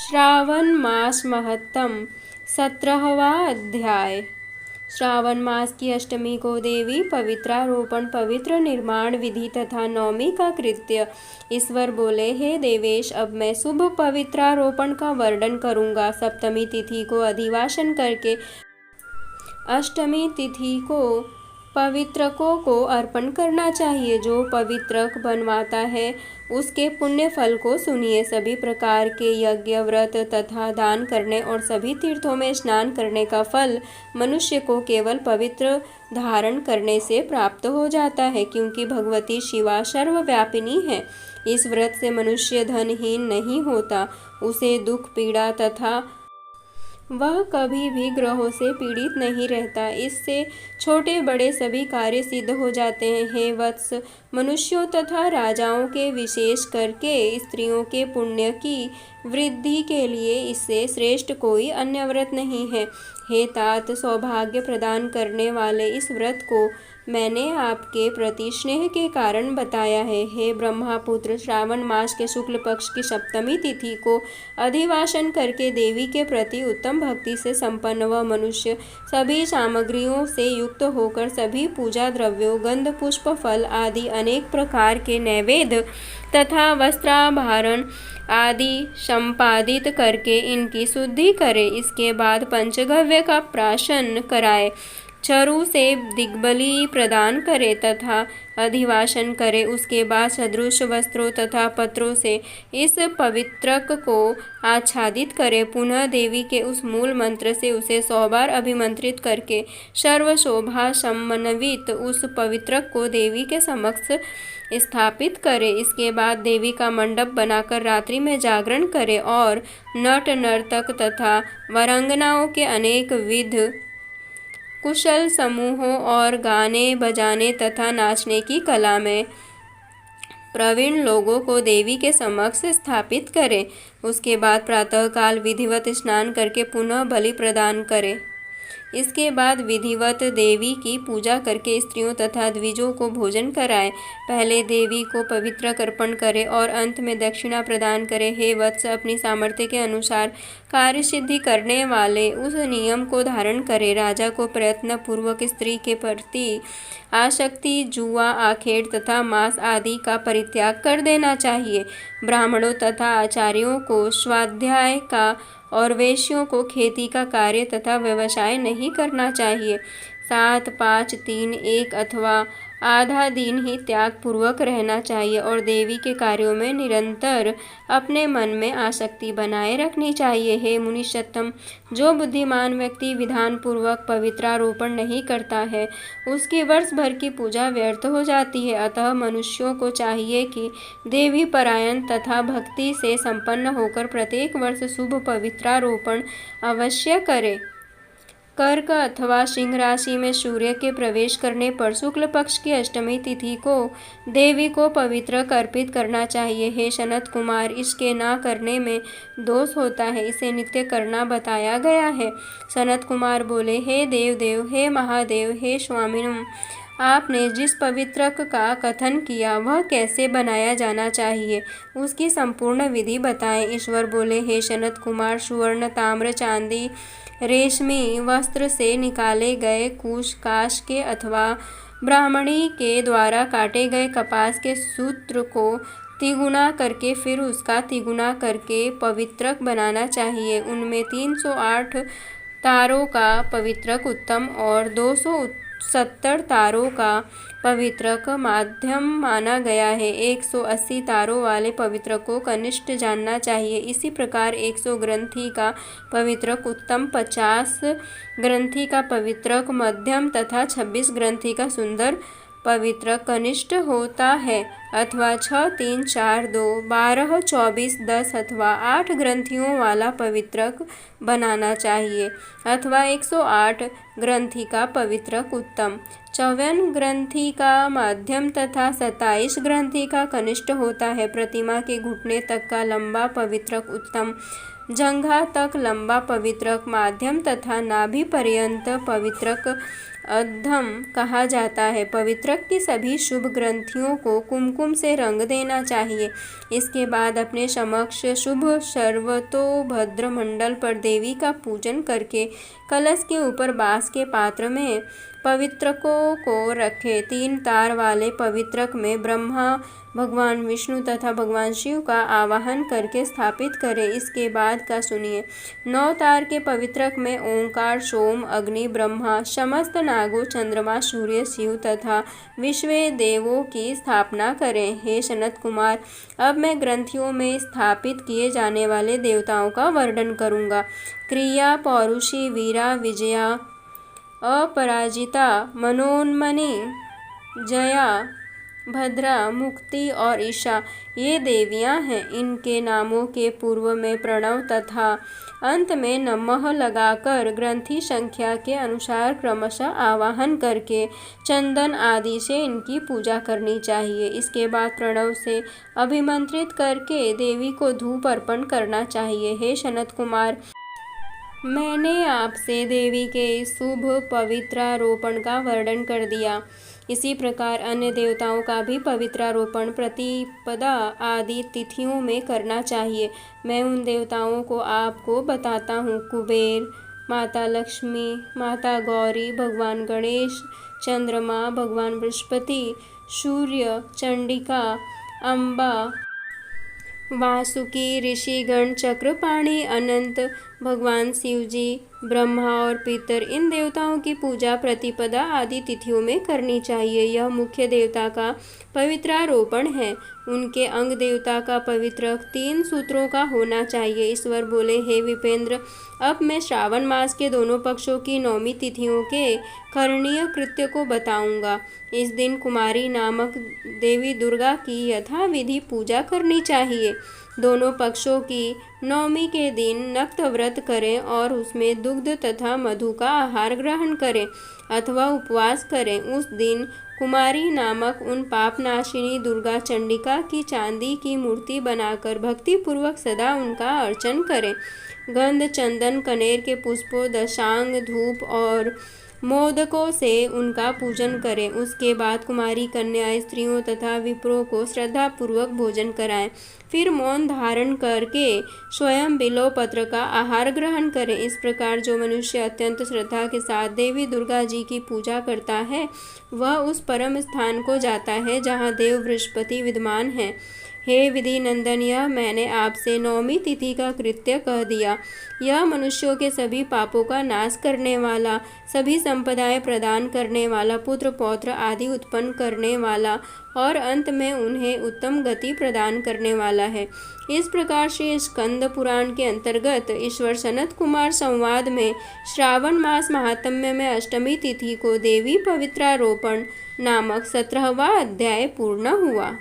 श्रावण मास महत्तम 17वां अध्याय। श्रावण मास की अष्टमी को देवी पवित्रारोपण, पवित्र निर्माण विधि तथा नवमी का कृत्य। ईश्वर बोले, हे देवेश, अब मैं शुभ पवित्रारोपण का वर्णन करूंगा। सप्तमी तिथि को अधिवासन करके अष्टमी तिथि को पवित्रकों को अर्पण करना चाहिए। जो पवित्रक बनवाता है उसके पुण्य फल को सुनिए। सभी प्रकार के यज्ञ, व्रत तथा दान करने और सभी तीर्थों में स्नान करने का फल मनुष्य को केवल पवित्र धारण करने से प्राप्त हो जाता है, क्योंकि भगवती शिवा सर्वव्यापिनी है। इस व्रत से मनुष्य धनहीन नहीं होता, उसे दुख पीड़ा तथा वह कभी भी ग्रहों से पीड़ित नहीं रहता। इससे छोटे बड़े सभी कार्य सिद्ध हो जाते हैं। हे वत्स, मनुष्यों तथा राजाओं के, विशेष करके स्त्रियों के पुण्य की वृद्धि के लिए इससे श्रेष्ठ कोई अन्य व्रत नहीं है। हे तात, सौभाग्य प्रदान करने वाले इस व्रत को मैंने आपके प्रति स्नेह के कारण बताया है। हे ब्रह्मापुत्र, श्रावण मास के शुक्ल पक्ष की सप्तमी तिथि को अधिवासन करके देवी के प्रति उत्तम भक्ति से संपन्न वह मनुष्य सभी सामग्रियों से युक्त होकर सभी पूजा द्रव्यों, गंध, पुष्प, फल आदि अनेक प्रकार के नैवेद्य तथा वस्त्राभरण आदि संपादित करके इनकी शुद्धि करे। इसके बाद पंचगव्य का प्राशन कराए, चरु से दिग्बली प्रदान करे तथा अधिवासन करे। उसके बाद सदृश वस्त्रों तथा पत्रों से इस पवित्रक को आच्छादित करे। पुनः देवी के उस मूल मंत्र से उसे 100 बार अभिमंत्रित करके सर्व शोभा समन्वित उस पवित्रक को देवी के समक्ष स्थापित करे। इसके बाद देवी का मंडप बनाकर रात्रि में जागरण करे और नट, नर्तक तथा वरांगनाओं के अनेक विध कुशल समूहों और गाने बजाने तथा नाचने की कला में प्रवीण लोगों को देवी के समक्ष स्थापित करे। उसके बाद प्रातःकाल विधिवत स्नान करके पुनः बलि प्रदान करे। इसके बाद विधिवत देवी की पूजा करके स्त्रियों तथा द्विजों को भोजन कराए। पहले देवी को पवित्र अर्पण करे और अंत में दक्षिणा प्रदान करे। हे वत्स, अपनी सामर्थ्य के अनुसार कार्य सिद्धि करने वाले उस नियम को धारण करे। राजा को प्रयत्न पूर्वक स्त्री के प्रति आसक्ति, जुआ, आखेट तथा मांस आदि का परित्याग कर देना चाहिए। ब्राह्मणों तथा आचार्यों को स्वाध्याय का और वैश्यों को खेती का कार्य तथा व्यवसाय नहीं करना चाहिए। 7, 5, 3, 1 अथवा आधा दिन ही त्याग पूर्वक रहना चाहिए और देवी के कार्यों में निरंतर अपने मन में आसक्ति बनाए रखनी चाहिए। हे मुनिषत्तम, जो बुद्धिमान व्यक्ति विधान पूर्वक पवित्रारोपण नहीं करता है उसकी वर्ष भर की पूजा व्यर्थ हो जाती है। अतः मनुष्यों को चाहिए कि देवी परायण तथा भक्ति से संपन्न होकर प्रत्येक वर्ष शुभ पवित्रारोपण अवश्य करे। कर्क अथवा सिंह राशि में सूर्य के प्रवेश करने पर शुक्ल पक्ष की अष्टमी तिथि को देवी को पवित्र अर्पित करना चाहिए। हे सनत कुमार, इसके ना करने में दोष होता है, इसे नित्य करना बताया गया है। सनत कुमार बोले, हे देवदेव, हे महादेव, हे स्वामिनम, आपने जिस पवित्रक का कथन किया वह कैसे बनाया जाना चाहिए, उसकी संपूर्ण विधि बताएं। ईश्वर बोले, हे सनत कुमार, सुवर्ण, ताम्र, चांदी, रेशमी वस्त्र से निकाले गए कुश, काश के अथवा ब्राह्मणी के द्वारा काटे गए कपास के सूत्र को तिगुना करके फिर उसका तिगुना करके पवित्रक बनाना चाहिए। उनमें 308 तारों का पवित्रक उत्तम और 270 तारों का पवित्रक माध्यम माना गया है। 180 तारों वाले पवित्रक को कनिष्ठ जानना चाहिए। इसी प्रकार 100 ग्रंथि का पवित्रक उत्तम, 50 ग्रंथि का पवित्रक मध्यम तथा 26 ग्रंथि का सुंदर पवित्रक कनिष्ठ होता है। अथवा 6, 3, 4, 2, 12, 24, 10 अथवा 8 ग्रंथियों वाला पवित्रक बनाना चाहिए। अथवा 108 ग्रंथि का पवित्रक उत्तम, 54 ग्रंथि का माध्यम तथा 27 ग्रंथि का कनिष्ठ होता है। प्रतिमा के घुटने तक का लंबा पवित्रक उत्तम, जंघा तक लंबा पवित्रक माध्यम तथा नाभि पर्यंत पवित्रक अद्धम कहा जाता है। पवित्रक की सभी शुभ ग्रंथियों को कुमकुम से रंग देना चाहिए। इसके बाद अपने समक्ष शुभ सर्वतोभद्र मंडल पर देवी का पूजन करके कलश के ऊपर बांस के पात्र में पवित्रकों को रखें। 3 तार वाले पवित्रक में ब्रह्मा, भगवान विष्णु तथा भगवान शिव का आवाहन करके स्थापित करें। इसके बाद का सुनिए। 9 तार के पवित्रक में ओंकार, सोम, अग्नि, ब्रह्मा, समस्त नागों, चंद्रमा, सूर्य, शिव तथा विश्व देवों की स्थापना करें। हे सनत कुमार, अब मैं ग्रंथियों में स्थापित किए जाने वाले देवताओं का वर्णन करूँगा। क्रिया, पौरुषी, वीरा, विजया, अपराजिता, मनोन्मनी, जया, भद्रा, मुक्ति और ईशा ये देवियां हैं। इनके नामों के पूर्व में प्रणव तथा अंत में नमः लगाकर ग्रंथि संख्या के अनुसार क्रमशः आवाहन करके चंदन आदि से इनकी पूजा करनी चाहिए। इसके बाद प्रणव से अभिमंत्रित करके देवी को धूप अर्पण करना चाहिए। हे सनत कुमार, मैंने आपसे देवी के इस शुभ पवित्रारोपण का वर्णन कर दिया। इसी प्रकार अन्य देवताओं का भी पवित्रारोपण प्रतिपदा आदि तिथियों में करना चाहिए। मैं उन देवताओं को आपको बताता हूँ। कुबेर, माता लक्ष्मी, माता गौरी, भगवान गणेश, चंद्रमा, भगवान बृहस्पति, सूर्य, चंडिका, अम्बा, वासुकी, ऋषिगण, चक्रपाणि, अनंत, भगवान शिवजी, ब्रह्मा और पितर, इन देवताओं की पूजा प्रतिपदा आदि तिथियों में करनी चाहिए। यह मुख्य देवता का पवित्रारोपण है। उनके अंग देवता का पवित्रक 3 सूत्रों का होना चाहिए। ईश्वर बोले, हे विपेंद्र, अब मैं श्रावण मास के दोनों पक्षों की 9वीं तिथियों के करणीय कृत्य को बताऊंगा। इस दिन कुमारी नामक देवी दुर्गा की यथाविधि पूजा करनी चाहिए। दोनों पक्षों की 9वीं के दिन नक्त व्रत करें और उसमें दुग्ध तथा मधु का आहार ग्रहण करें अथवा उपवास करें। उस दिन कुमारी नामक उन पापनाशिनी दुर्गा चंडिका की चांदी की मूर्ति बनाकर भक्तिपूर्वक सदा उनका अर्चन करें। गंध, चंदन, कनेर के पुष्पों, दशांग, धूप और मोदकों से उनका पूजन करें। उसके बाद कुमारी कन्या स्त्रियों तथा विप्रों को श्रद्धापूर्वक भोजन कराएं। फिर मौन धारण करके स्वयं बिल्व पत्र का आहार ग्रहण करें। इस प्रकार जो मनुष्य अत्यंत श्रद्धा के साथ देवी दुर्गा जी की पूजा करता है वह उस परम स्थान को जाता है जहाँ देव बृहस्पति विद्यमान है। हे विधि नंदन, यह मैंने आपसे 9वीं तिथि का कृत्य कह दिया। यह मनुष्यों के सभी पापों का नाश करने वाला, सभी संपदाएं प्रदान करने वाला, पुत्र पौत्र आदि उत्पन्न करने वाला और अंत में उन्हें उत्तम गति प्रदान करने वाला है। इस प्रकार से स्कंद पुराण के अंतर्गत ईश्वर सनत कुमार संवाद में श्रावण मास महात्म्य में अष्टमी तिथि को देवी पवित्रारोपण नामक 17वां अध्याय पूर्ण हुआ।